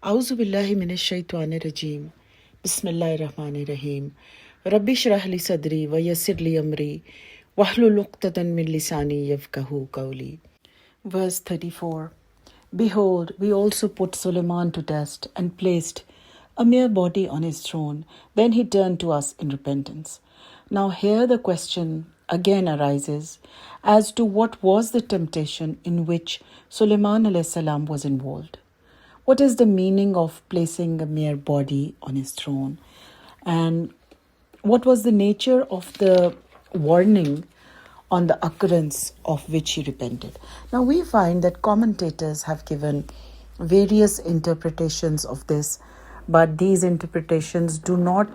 أعوذ بالله من الشيطان الرجيم بسم الله الرحمن الرحيم رب اشرح لي صدري ويسر لي أمري واحلل عقدة من لساني يفقهوا قولي. Verse 34. Behold, we also put Suleiman to test and placed a mere body on his throne. Then he turned to us in repentance. Now here the question again arises as to what was the temptation in which Suleiman alayhis salam was involved. What is the meaning of placing a mere body on his throne? And what was the nature of the warning on the occurrence of which he repented? Now we find that commentators have given various interpretations of this, but these interpretations do not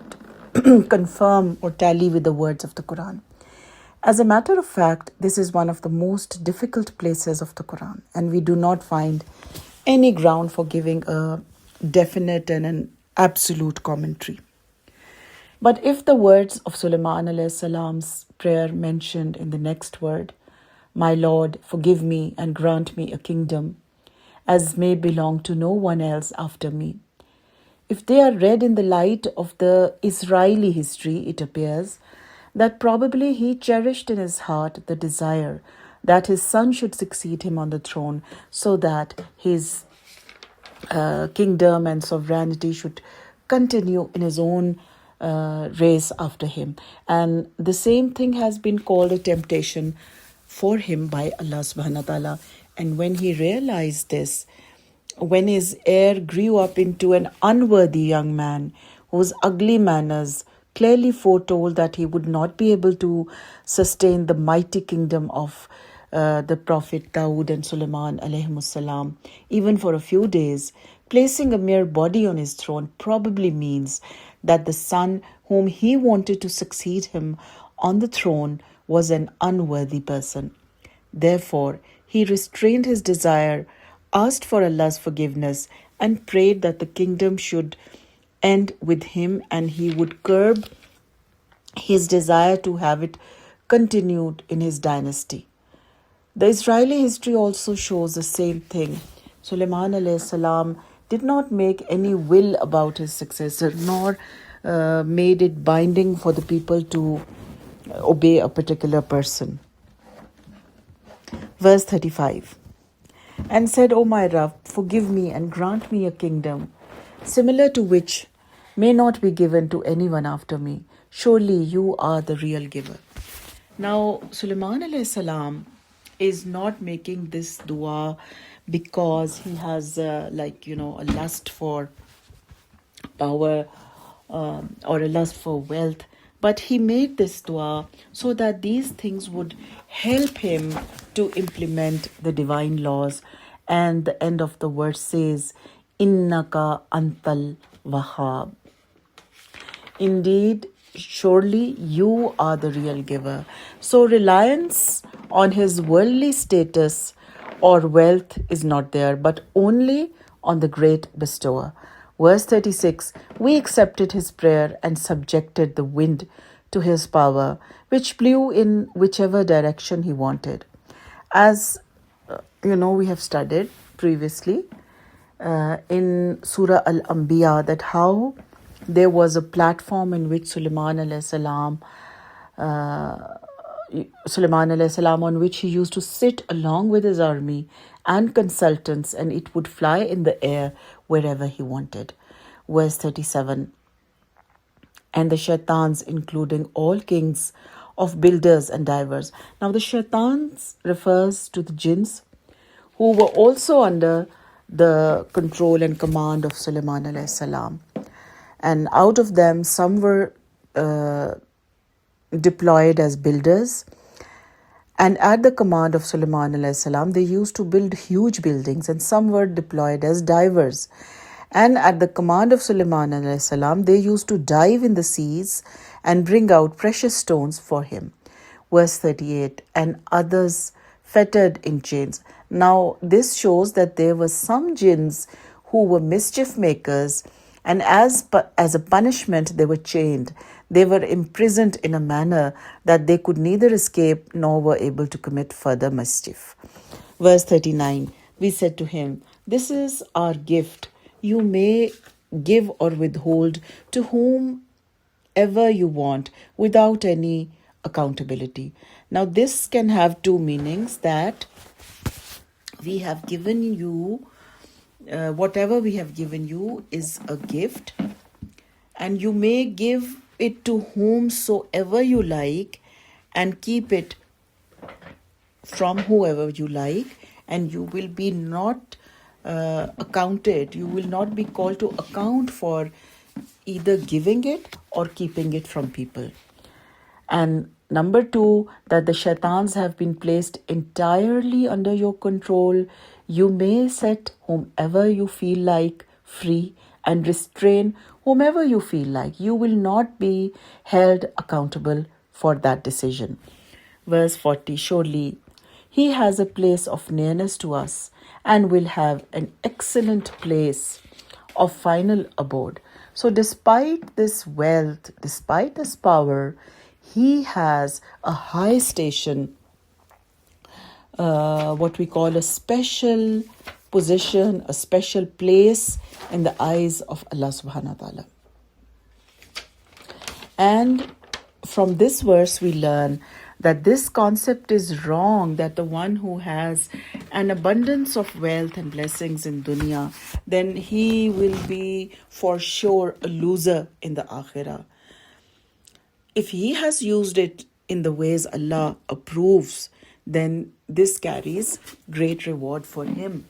confirm or tally with the words of the Quran. As a matter of fact, this is one of the most difficult places of the Quran, and we do not find any ground for giving a definite and an absolute commentary. But if the words of Sulaiman alayhi salam's prayer mentioned in the next word, "My Lord, forgive me and grant me a kingdom as may belong to no one else after me," if they are read in the light of the Israeli history, it appears that probably he cherished in his heart the desire that his son should succeed him on the throne so that his kingdom and sovereignty should continue in his own race after him. And the same thing has been called a temptation for him by Allah subhanahu wa ta'ala. And when he realized this, when his heir grew up into an unworthy young man whose ugly manners clearly foretold that he would not be able to sustain the mighty kingdom of the Prophet Dawood and Sulaiman alayhimus salam, even for a few days, placing a mere body on his throne probably means that the son whom he wanted to succeed him on the throne was an unworthy person. Therefore, he restrained his desire, asked for Allah's forgiveness, and prayed that the kingdom should end with him and he would curb his desire to have it continued in his dynasty. The Israeli history also shows the same thing. Sulaiman alayhi salam did not make any will about his successor, nor made it binding for the people to obey a particular person. Verse 35. And said, "O my Rabb, forgive me and grant me a kingdom similar to which may not be given to anyone after me. Surely you are the real giver." Now, Sulaiman alayhi salam is not making this dua because he has a lust for power or a lust for wealth, but he made this dua so that these things would help him to implement the divine laws. And the end of the verse says, "Innaka antal wahhab." Indeed, surely you are the real giver. So reliance on his worldly status or wealth is not there, but only on the great bestower. Verse 36, we accepted his prayer and subjected the wind to his power, which blew in whichever direction he wanted. As we have studied previously in Surah Al-Anbiya that how there was a platform in which Sulaiman alayhi salam on which he used to sit along with his army and consultants, and it would fly in the air wherever he wanted. Verse 37. And the shaitans, including all kings of builders and divers. Now the shaitans refers to the jinns who were also under the control and command of Sulaiman alayhi salam. And out of them, some were deployed as builders. And at the command of Sulaiman alayhi salam, they used to build huge buildings, and some were deployed as divers. And at the command of Sulaiman alayhi salam, they used to dive in the seas and bring out precious stones for him. Verse 38, and others fettered in chains. Now this shows that there were some jinns who were mischief makers, and as a punishment they were chained. They were imprisoned in a manner that they could neither escape nor were able to commit further mischief. Verse 39, we said to him, "This is our gift you may give or withhold to whomever you want without any accountability. Now, this can have two meanings: that we have given you, whatever we have given you is a gift, and you may give it to whomsoever you like and keep it from whoever you like, and you will be not accounted, you will not be called to account for either giving it or keeping it from people. And number two, that the shaitans have been placed entirely under your control. You may set whomever you feel like free and restrain whomever you feel like. You will not be held accountable for that decision. Verse 40, surely he has a place of nearness to us and will have an excellent place of final abode. So despite this wealth, despite this power, he has a high station, what we call a special position, a special place in the eyes of Allah subhanahu wa ta'ala. And from this verse we learn that this concept is wrong, that the one who has an abundance of wealth and blessings in dunya, then he will be for sure a loser in the akhirah. If he has used it in the ways Allah approves, then this carries great reward for him.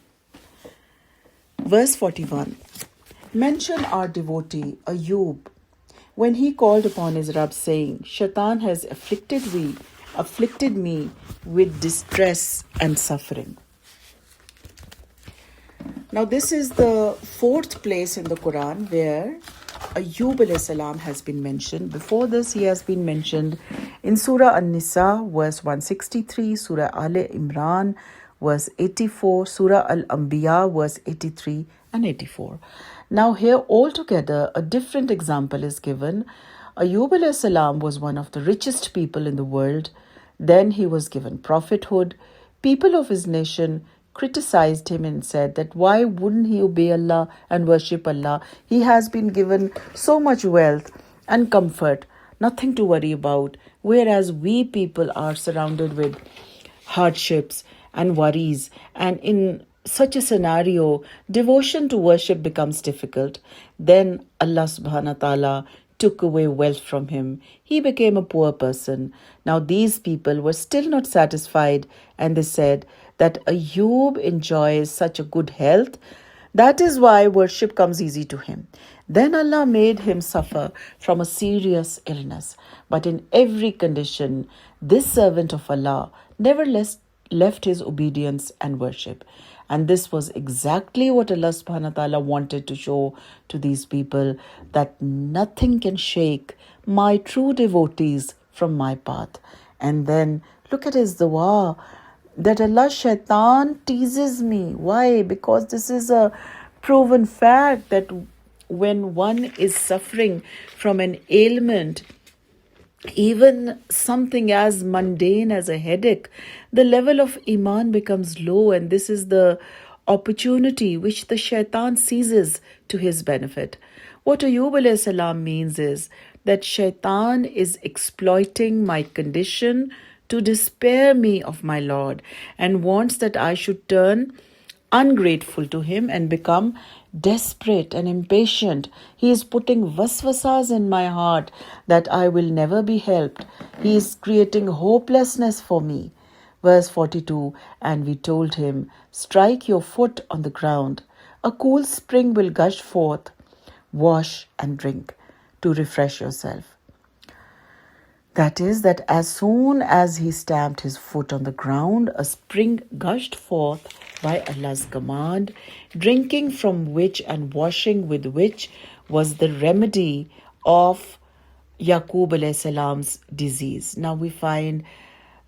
Verse 41. Mention our devotee Ayub, when he called upon his Rabb, saying, Shaitan has afflicted me with distress and suffering. Now this is the fourth place in the Quran where Ayub alayhi salam has been mentioned. Before this, he has been mentioned in Surah An-Nisa, verse 163, Surah Al-Imran, verse 84, Surah Al-Anbiya, verse 83 and 84. Now here altogether a different example is given. Ayub alayhi salam was one of the richest people in the world. Then he was given prophethood. People of his nation criticized him and said that why wouldn't he obey Allah and worship Allah? He has been given so much wealth and comfort, nothing to worry about, whereas we people are surrounded with hardships and worries, and in such a scenario, devotion to worship becomes difficult. Then Allah subhanahu wa ta'ala took away wealth from him. He became a poor person. Now these people were still not satisfied, and they said that Ayub enjoys such a good health, that is why worship comes easy to him. Then Allah made him suffer from a serious illness. But in every condition, this servant of Allah never left his obedience and worship. And this was exactly what Allah subhanahu wa ta'ala wanted to show to these people, that nothing can shake my true devotees from my path. And then look at his dua, that Allah shaitan teases me. Why? Because this is a proven fact that when one is suffering from an ailment, even something as mundane as a headache, the level of iman becomes low, and this is the opportunity which the shaitan seizes to his benefit. What Ayub alayhi salam means is that shaitan is exploiting my condition to despair me of my Lord, and wants that I should turn ungrateful to him and become desperate and impatient. He is putting waswasas in my heart that I will never be helped. He is creating hopelessness for me. Verse 42, and we told him, strike your foot on the ground. A cool spring will gush forth. Wash and drink to refresh yourself. That is, that as soon as he stamped his foot on the ground, a spring gushed forth by Allah's command, drinking from which and washing with which was the remedy of Yaqub alayhi salam's disease. Now we find,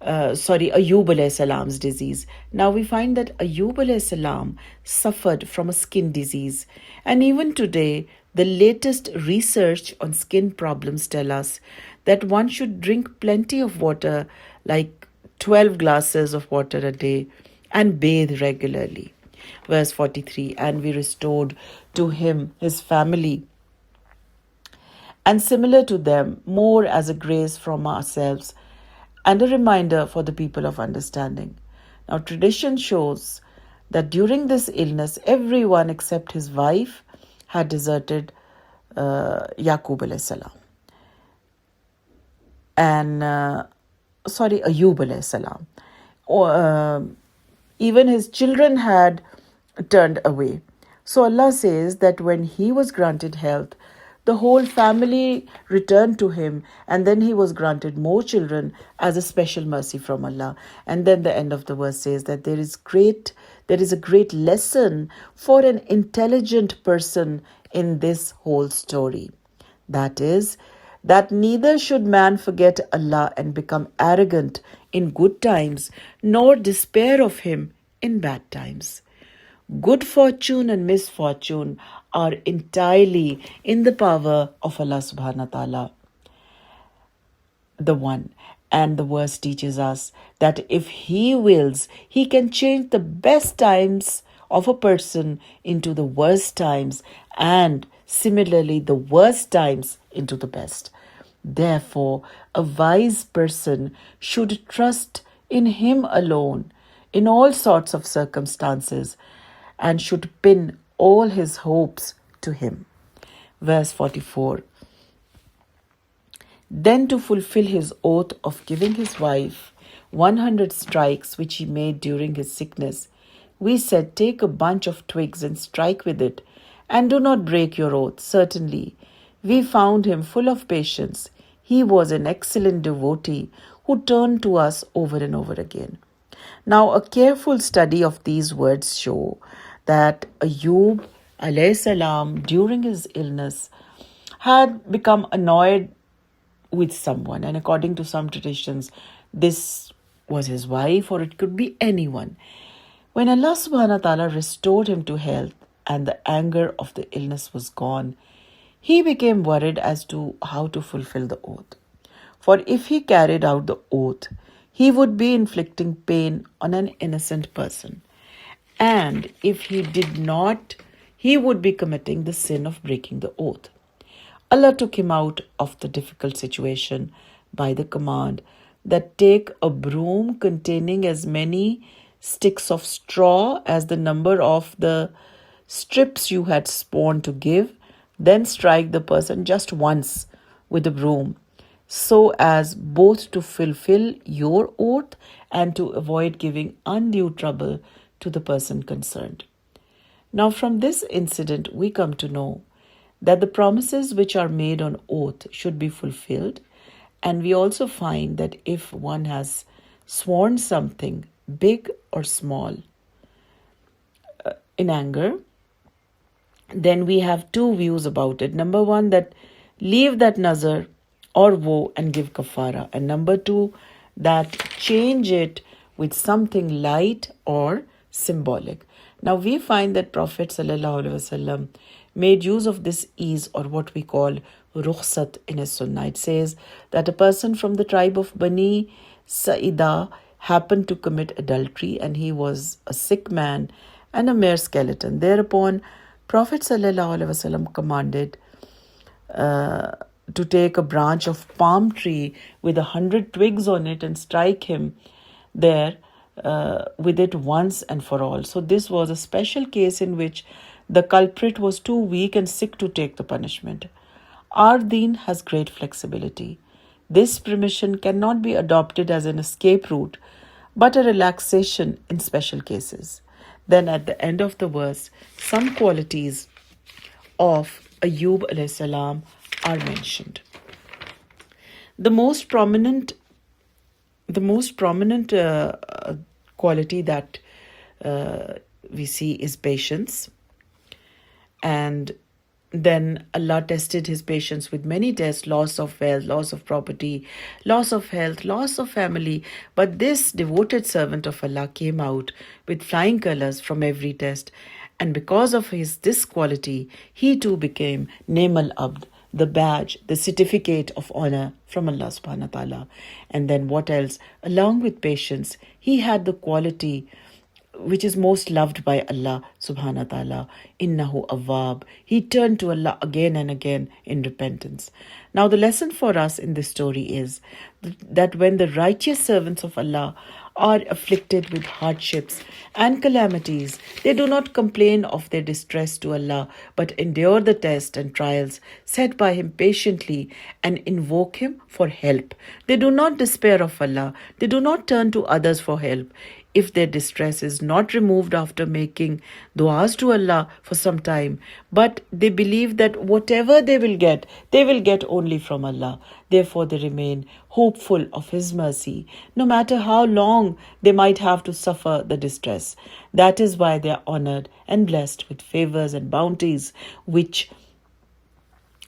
Ayub alayhi salam's disease. Now we find that Ayub alayhi salam suffered from a skin disease. And even today, the latest research on skin problems tell us that one should drink plenty of water, like 12 glasses of water a day, and bathe regularly. Verse 43, and we restored to him his family, and similar to them, more as a grace from ourselves and a reminder for the people of understanding. Now, tradition shows that during this illness, everyone except his wife had deserted Yaqub alayhi salam. And, Ayub alayhi salam. Even his children had turned away. So Allah says that when he was granted health, the whole family returned to him, and then he was granted more children as a special mercy from Allah. And then the end of the verse says that there is a great lesson for an intelligent person in this whole story. That is, that neither should man forget Allah and become arrogant in good times, nor despair of him in bad times. Good fortune and misfortune are entirely in the power of Allah subhanahu wa ta'ala, the one. And the verse teaches us that if He wills, He can change the best times of a person into the worst times, and similarly the worst times into the best. Therefore, a wise person should trust in Him alone in all sorts of circumstances, and should pin all his hopes to him. Verse 44. Then to fulfill his oath of giving his wife 100 strikes which he made during his sickness, we said, take a bunch of twigs and strike with it, and do not break your oath. Certainly, we found him full of patience. He was an excellent devotee who turned to us over and over again. Now, a careful study of these words show that Ayub alayhi salam during his illness had become annoyed with someone, and according to some traditions, this was his wife, or it could be anyone. When Allah subhanahu wa ta'ala restored him to health and the anger of the illness was gone, he became worried as to how to fulfill the oath. For if he carried out the oath, he would be inflicting pain on an innocent person. And if he did not, he would be committing the sin of breaking the oath. Allah took him out of the difficult situation by the command that take a broom containing as many sticks of straw as the number of the strips you had sworn to give, then strike the person just once with the broom, so as both to fulfill your oath and to avoid giving undue trouble to the person concerned. Now, from this incident, we come to know that the promises which are made on oath should be fulfilled, and we also find that if one has sworn something, big or small, in anger, then we have two views about it. Number one, that leave that nazar or woe and give kafara. And number two, that change it with something light or symbolic. Now we find that Prophet ﷺ made use of this ease, or what we call rukhsat, in his sunnah. It says that a person from the tribe of Bani Sa'idah happened to commit adultery, and he was a sick man and a mere skeleton. Thereupon Prophet ﷺ commanded to take a branch of palm tree with 100 twigs on it and strike him there with it once and for all. So this was a special case in which the culprit was too weak and sick to take the punishment. Our deen has great flexibility. This permission cannot be adopted as an escape route, but a relaxation in special cases. Then at the end of the verse, some qualities of Ayub alayhi salam are mentioned. The most prominent quality that we see is patience. And then Allah tested his patience with many tests: loss of wealth, loss of property, loss of health, loss of family. But this devoted servant of Allah came out with flying colors from every test. And because of this quality, he too became Neem al-Abd, the badge, the certificate of honor from Allah subhanahu wa ta'ala. And then what else? Along with patience, he had the quality which is most loved by Allah subhanahu wa ta'ala. Innahu awwab. He turned to Allah again and again in repentance. Now the lesson for us in this story is that when the righteous servants of Allah are afflicted with hardships and calamities, they do not complain of their distress to Allah, but endure the test and trials set by Him patiently and invoke Him for help. They do not despair of Allah. They do not turn to others for help. If their distress is not removed after making du'as to Allah for some time, but they believe that whatever they will get only from Allah. Therefore they remain hopeful of His mercy, no matter how long they might have to suffer the distress. That is why they are honored and blessed with favors and bounties, which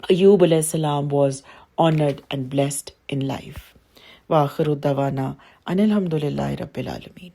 Ayub alayhi salam was honored and blessed in life. Wa akhiru dawana anil hamdulillahi rabbil alameen.